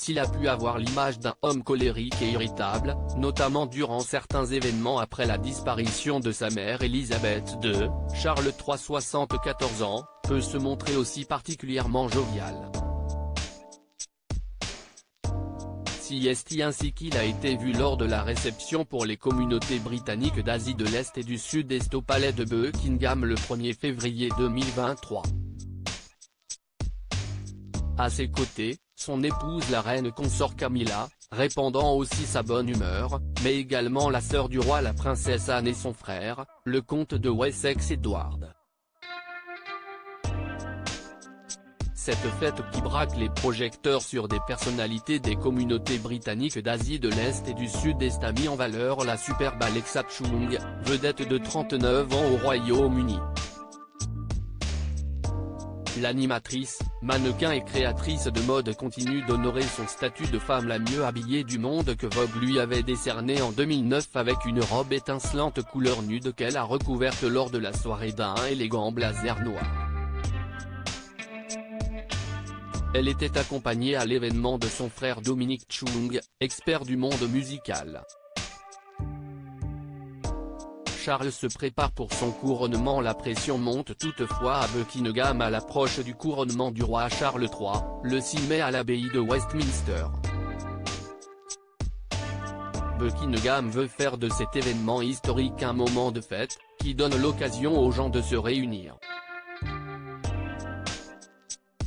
s'il a pu avoir l'image d'un homme colérique et irritable, notamment durant certains événements après la disparition de sa mère Élisabeth II, Charles III 74 ans, peut se montrer aussi particulièrement jovial. C'est ainsi qu'il a été vu lors de la réception pour les communautés britanniques d'Asie de l'Est et du Sud-Est au palais de Buckingham le 1er février 2023. À ses côtés, son épouse la reine consort Camilla, répandant aussi sa bonne humeur, mais également la sœur du roi la princesse Anne et son frère, le comte de Wessex Edward. Cette fête qui braque les projecteurs sur des personnalités des communautés britanniques d'Asie de l'Est et du Sud-Est a mis en valeur la superbe Alexa Chung, vedette de 39 ans au Royaume-Uni. L'animatrice, mannequin et créatrice de mode continue d'honorer son statut de femme la mieux habillée du monde que Vogue lui avait décerné en 2009 avec une robe étincelante couleur nude qu'elle a recouverte lors de la soirée d'un élégant blazer noir. Elle était accompagnée à l'événement de son frère Dominic Chung, expert du monde musical. Charles se prépare pour son couronnement. La pression monte toutefois à Buckingham à l'approche du couronnement du roi Charles III, le 6 mai à l'abbaye de Westminster. Buckingham veut faire de cet événement historique un moment de fête, qui donne l'occasion aux gens de se réunir.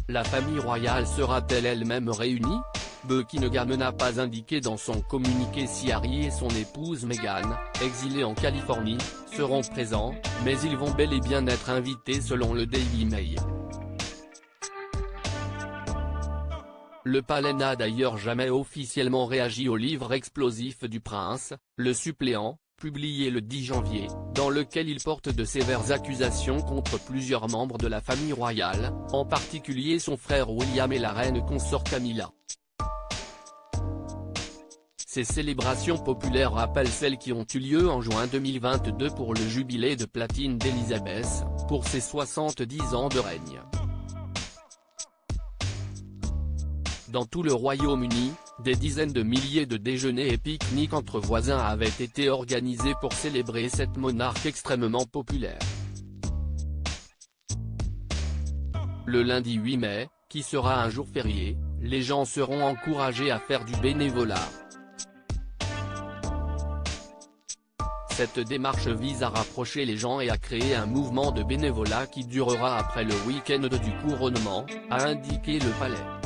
La famille royale sera-t-elle elle-même réunie? Buckingham n'a pas indiqué dans son communiqué si Harry et son épouse Meghan, exilés en Californie, seront présents, mais ils vont bel et bien être invités selon le Daily Mail. Le palais n'a d'ailleurs jamais officiellement réagi au livre explosif du prince, Le Suppléant, publié le 10 janvier, dans lequel il porte de sévères accusations contre plusieurs membres de la famille royale, en particulier son frère William et la reine consort Camilla. Ces célébrations populaires rappellent celles qui ont eu lieu en juin 2022 pour le jubilé de platine d'Elisabeth, pour ses 70 ans de règne. Dans tout le Royaume-Uni, des dizaines de milliers de déjeuners et pique-niques entre voisins avaient été organisés pour célébrer cette monarque extrêmement populaire. Le lundi 8 mai, qui sera un jour férié, les gens seront encouragés à faire du bénévolat. Cette démarche vise à rapprocher les gens et à créer un mouvement de bénévolat qui durera après le week-end du couronnement, a indiqué le palais.